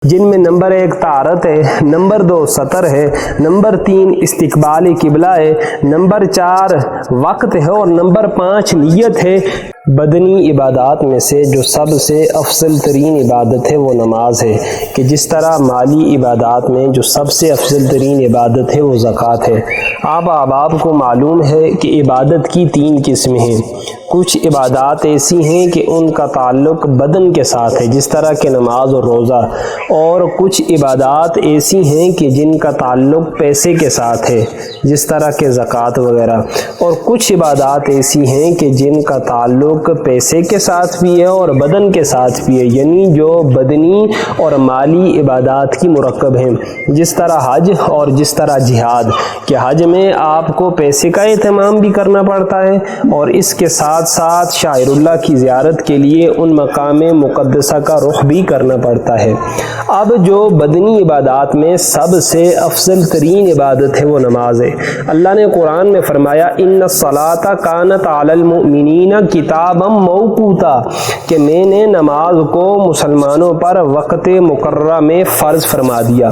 جن میں نمبر 1 طہارت ہے، نمبر 2 سطر ہے، نمبر 3 استقبال قبلہ ہے، نمبر 4 وقت ہے اور نمبر 5 نیت ہے۔ بدنی عبادات میں سے جو سب سے افضل ترین عبادت ہے وہ نماز ہے، کہ جس طرح مالی عبادات میں جو سب سے افضل ترین عبادت ہے وہ زکوٰۃ ہے۔ آپ کو معلوم ہے کہ عبادت کی 3 قسمیں ہیں۔ کچھ عبادات ایسی ہیں کہ ان کا تعلق بدن کے ساتھ ہے، جس طرح کہ نماز اور روزہ، اور کچھ عبادات ایسی ہیں کہ جن کا تعلق پیسے کے ساتھ ہے، جس طرح کہ زکوٰۃ وغیرہ، اور کچھ عبادات ایسی ہیں کہ جن کا تعلق پیسے کے ساتھ بھی ہے اور بدن کے ساتھ بھی ہے، یعنی جو بدنی اور مالی عبادات کی مرکب ہیں، جس طرح حج اور جس طرح جہاد، کہ حج میں آپ کو پیسے کا اہتمام بھی کرنا پڑتا ہے اور اس کے ساتھ ساتھ شاعر اللہ کی زیارت کے لیے ان مقام مقدسہ کا رخ بھی کرنا پڑتا ہے۔ اب جو بدنی عبادات میں سب سے افضل ترین عبادت ہے وہ نماز ہے۔ اللہ نے قرآن میں فرمایا ان الصلاۃ کانت علی المؤمنین کتابا موقوتا، کہ میں نے نماز کو مسلمانوں پر وقت مقررہ میں فرض فرما دیا۔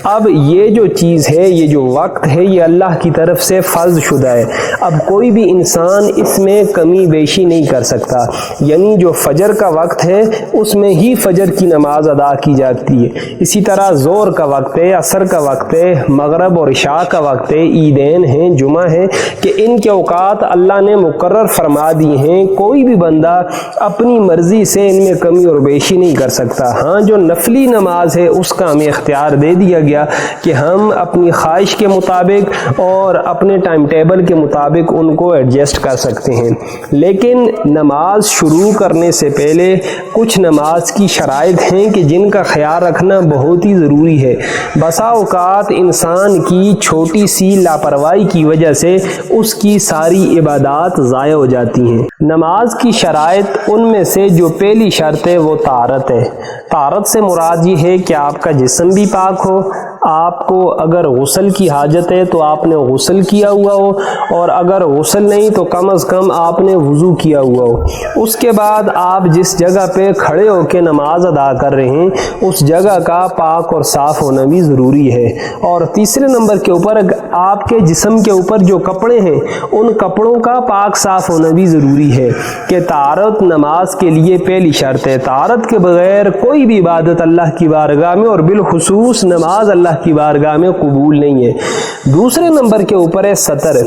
اب یہ جو چیز ہے، یہ جو وقت ہے، یہ اللہ کی طرف سے فرض شدہ ہے۔ اب کوئی بھی انسان اس میں کمی بیشی نہیں کر سکتا، یعنی جو فجر کا وقت ہے اس میں ہی فجر کی نماز ادا کی جاتی ہے، اسی طرح ظہر کا وقت ہے، عصر کا وقت ہے، مغرب اور عشاء کا وقت ہے، عیدین ہیں، جمعہ ہے، کہ ان کے اوقات اللہ نے مقرر فرما دی ہیں۔ کوئی بھی بندہ اپنی مرضی سے ان میں کمی اور بیشی نہیں کر سکتا۔ ہاں، جو نفلی نماز ہے اس کا ہمیں اختیار دے دیا گیا کہ ہم اپنی خواہش کے مطابق اور اپنے ٹائم ٹیبل کے مطابق ان کو ایڈجسٹ کر سکتے ہیں، لیکن نماز شروع کرنے سے پہلے کچھ نماز کی شرائط ہیں کہ جن کا خیال رکھنا بہت ہی ضروری ہے۔ بسا اوقات انسان کی چھوٹی سی لاپرواہی کی وجہ سے اس کی ساری عبادات ضائع ہو جاتی ہیں۔ نماز کی شرائط ان میں سے جو پہلی شرط ہے وہ طہارت ہے۔ طہارت سے مراد یہ ہے کہ آپ کا جسم بھی پاک ہو، آپ کو اگر غسل کی حاجت ہے تو آپ نے غسل کیا ہوا ہو، اور اگر غسل نہیں تو کم از کم آپ نے وضو کیا ہوا ہو۔ اس کے بعد آپ جس جگہ پہ کھڑے ہو کے نماز ادا کر رہے ہیں اس جگہ کا پاک اور صاف ہونا بھی ضروری ہے۔ اور تیسرے نمبر کے اوپر آپ کے جسم کے اوپر جو کپڑے ہیں ان کپڑوں کا پاک صاف ہونا بھی ضروری ہے، کہ طہارت نماز کے لیے پہلی شرط ہے۔ طہارت کے بغیر کوئی بھی عبادت اللہ کی بارگاہ میں اور بالخصوص نماز اللہ کی بارگاہ میں قبول نہیں ہے۔ دوسرے نمبر کے اوپر ہے سطر۔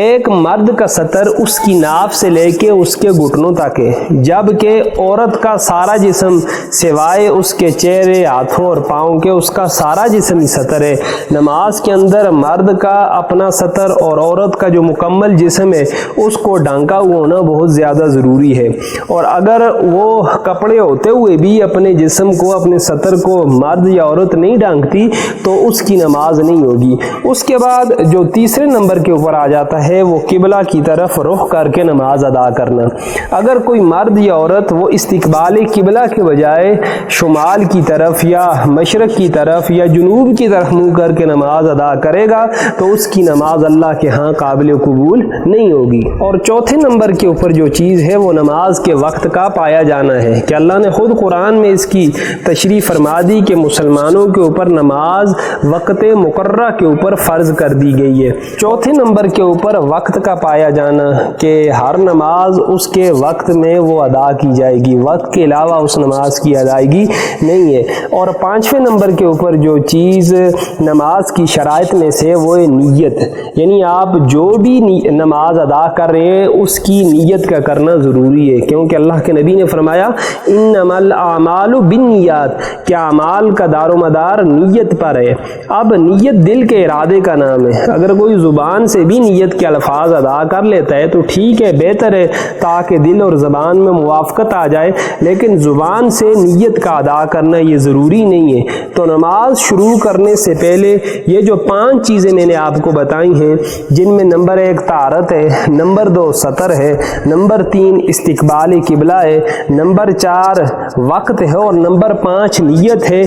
ایک مرد کا سطر اس کی ناف سے لے کے اس کے گھٹنوں تک ہے، جبکہ عورت کا سارا جسم سوائے اس کے چہرے، ہاتھوں اور پاؤں کے اس کا سارا جسم ہی سطر ہے۔ نماز کے اندر مرد کا اپنا سطر اور عورت کا جو مکمل جسم ہے اس کو ڈھانکا ہوا ہونا بہت زیادہ ضروری ہے، اور اگر وہ کپڑے ہوتے ہوئے بھی اپنے جسم کو، اپنے سطر کو مرد یا عورت نہیں ڈھانکتی تو اس کی نماز نہیں ہوگی۔ اس کے بعد جو تیسرے نمبر کے اوپر آ جاتا ہے وہ قبلہ کی طرف رخ کر کے نماز ادا کرنا۔ اگر کوئی مرد یا عورت وہ استقبال قبلہ کے بجائے شمال کی طرف یا مشرق کی طرف یا جنوب کی طرف منہ کر کے نماز ادا کرے گا تو اس کی نماز اللہ کے ہاں قابل قبول نہیں ہوگی۔ اور چوتھے نمبر کے اوپر جو چیز ہے وہ نماز کے وقت کا پایا جانا ہے، کہ اللہ نے خود قرآن میں اس کی تشریح فرما دی کہ مسلمانوں کے اوپر نماز وقت مقررہ کے اوپر فرض کر دی گئی ہے۔ چوتھے نمبر کے اوپر وقت کا پایا جانا، کہ ہر نماز اس کے وقت میں وہ ادا کی جائے گی، وقت کے علاوہ اس نماز کی ادائیگی نہیں ہے۔ اور پانچویں نمبر کے اوپر جو چیز نماز کی شرائط میں سے وہ ہے نیت، یعنی آپ جو بھی نماز ادا کر رہے ہیں اس کی نیت کا کرنا ضروری ہے، کیونکہ اللہ کے نبی نے فرمایا انما الاعمال بالنیات، کہ اعمال کا دار و مدار نیت پر ہے۔ اب نیت دل کے ارادے کا نام ہے، اگر کوئی زبان سے بھی نیت کے الفاظ ادا کر لیتا ہے تو ٹھیک ہے، بہتر ہے، تاکہ دل اور زبان میں موافقت آ جائے، لیکن زبان سے نیت کا ادا کرنا یہ ضروری نہیں ہے۔ تو نماز شروع کرنے سے پہلے یہ جو 5 چیزیں میں نے آپ کو بتائی ہیں، جن میں نمبر 1 طہارت ہے، نمبر 2 سطر ہے، نمبر 3 استقبال قبلہ ہے، نمبر 4 وقت ہے اور نمبر 5 نیت ہے۔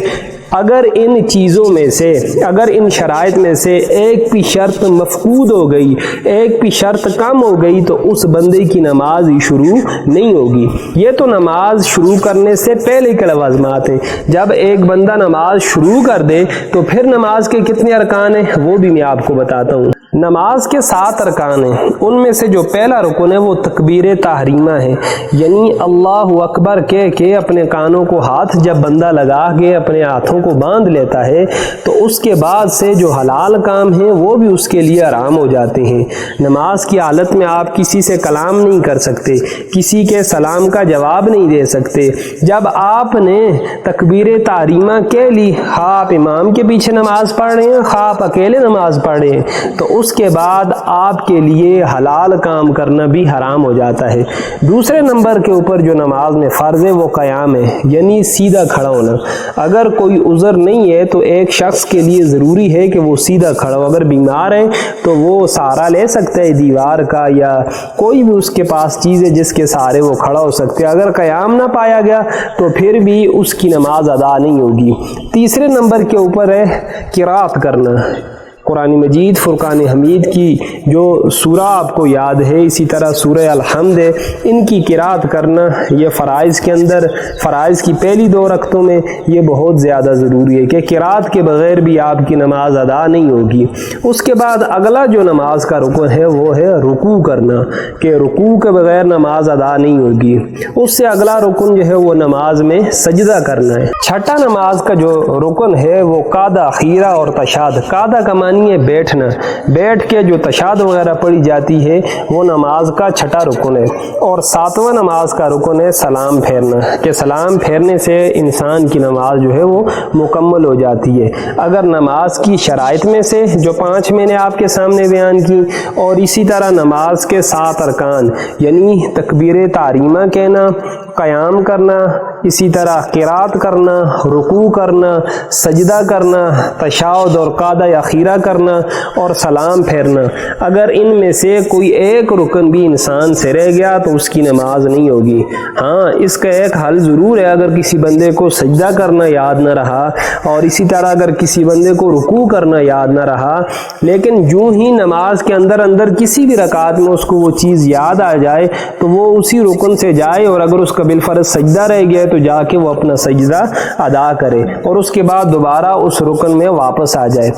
اگر ان چیزوں میں سے، اگر ان شرائط میں سے ایک بھی شرط مفقود ہو گئی، ایک بھی شرط کم ہو گئی تو اس بندے کی نماز ہی شروع نہیں ہوگی۔ یہ تو نماز شروع کرنے سے پہلے کے لوازمات ہیں۔ جب ایک بندہ نماز شروع کر دے تو پھر نماز کے کتنے ارکان ہیں وہ بھی میں آپ کو بتاتا ہوں۔ نماز کے 7 ارکان ہیں، ان میں سے جو پہلا رکن ہے وہ تکبیر تحریمہ ہے، یعنی اللہ اکبر کہہ کے اپنے کانوں کو ہاتھ جب بندہ لگا کے اپنے ہاتھوں کو باندھ لیتا ہے تو اس کے بعد سے جو حلال کام ہیں وہ بھی اس کے لیے حرام ہو جاتے ہیں۔ نماز کی حالت میں آپ کسی سے کلام نہیں کر سکتے، کسی کے سلام کا جواب نہیں دے سکتے۔ جب آپ نے تکبیر تحریمہ کہہ لی، خواہ آپ امام کے پیچھے نماز پڑھ رہے ہیں، خواہ آپ اکیلے نماز پڑھ رہے ہیں، تو اس کے بعد آپ کے لیے حلال کام کرنا بھی حرام ہو جاتا ہے۔ دوسرے نمبر کے اوپر جو نماز میں فرض ہے وہ قیام ہے، یعنی سیدھا کھڑا ہونا۔ اگر کوئی عذر نہیں ہے تو ایک شخص کے لیے ضروری ہے کہ وہ سیدھا کھڑا ہو۔ اگر بیمار ہے تو وہ سہارا لے سکتا ہے دیوار کا یا کوئی بھی اس کے پاس چیز ہے جس کے سہارے وہ کھڑا ہو سکتے ہیں۔ اگر قیام نہ پایا گیا تو پھر بھی اس کی نماز ادا نہیں ہوگی۔ تیسرے نمبر کے اوپر ہے قرات کرنا۔ قرآن مجید فرقان حمید کی جو سورہ آپ کو یاد ہے، اسی طرح سورہ الحمد ہے، ان کی قرات کرنا یہ فرائض کے اندر، فرائض کی پہلی 2 رکعتوں میں یہ بہت زیادہ ضروری ہے کہ قرات کے بغیر بھی آپ کی نماز ادا نہیں ہوگی۔ اس کے بعد اگلا جو نماز کا رکن ہے وہ ہے رکوع کرنا، کہ رکوع کے بغیر نماز ادا نہیں ہوگی۔ اس سے اگلا رکن جو ہے وہ نماز میں سجدہ کرنا ہے۔ چھٹا نماز کا جو رکن ہے وہ قعدہ، خیرہ اور تشہد۔ قعدہ کا معنی ہے بیٹھنا، بیٹھ کے جو تشہد وغیرہ پڑھی جاتی ہے وہ نماز کا چھٹا رکن ہے۔ اور 7واں نماز کا رکن ہے سلام پھیرنا، کہ سلام پھیرنے سے انسان کی نماز جو ہے وہ مکمل ہو جاتی ہے۔ اگر نماز کی شرائط میں سے جو 5 میں نے آپ کے سامنے بیان کی، اور اسی طرح نماز کے 7 ارکان یعنی تکبیر تحریمہ کہنا، قیام کرنا، اسی طرح قرات کرنا، رکوع کرنا، سجدہ کرنا، تشہد اور قعدہ یا خیرہ کرنا اور سلام پھیرنا، اگر ان میں سے کوئی ایک رکن بھی انسان سے رہ گیا تو اس کی نماز نہیں ہوگی۔ ہاں، اس کا ایک حل ضرور ہے، اگر کسی بندے کو سجدہ کرنا یاد نہ رہا اور اسی طرح اگر کسی بندے کو رکوع کرنا یاد نہ رہا، لیکن جو ہی نماز کے اندر کسی بھی رکعت میں اس کو وہ چیز یاد آ جائے تو وہ اسی رکن سے جائے، اور اگر اس کا بالفرض سجدہ رہ گیا تو جا کے وہ اپنا سجدہ ادا کرے اور اس کے بعد دوبارہ اس رکن میں واپس آ جائے۔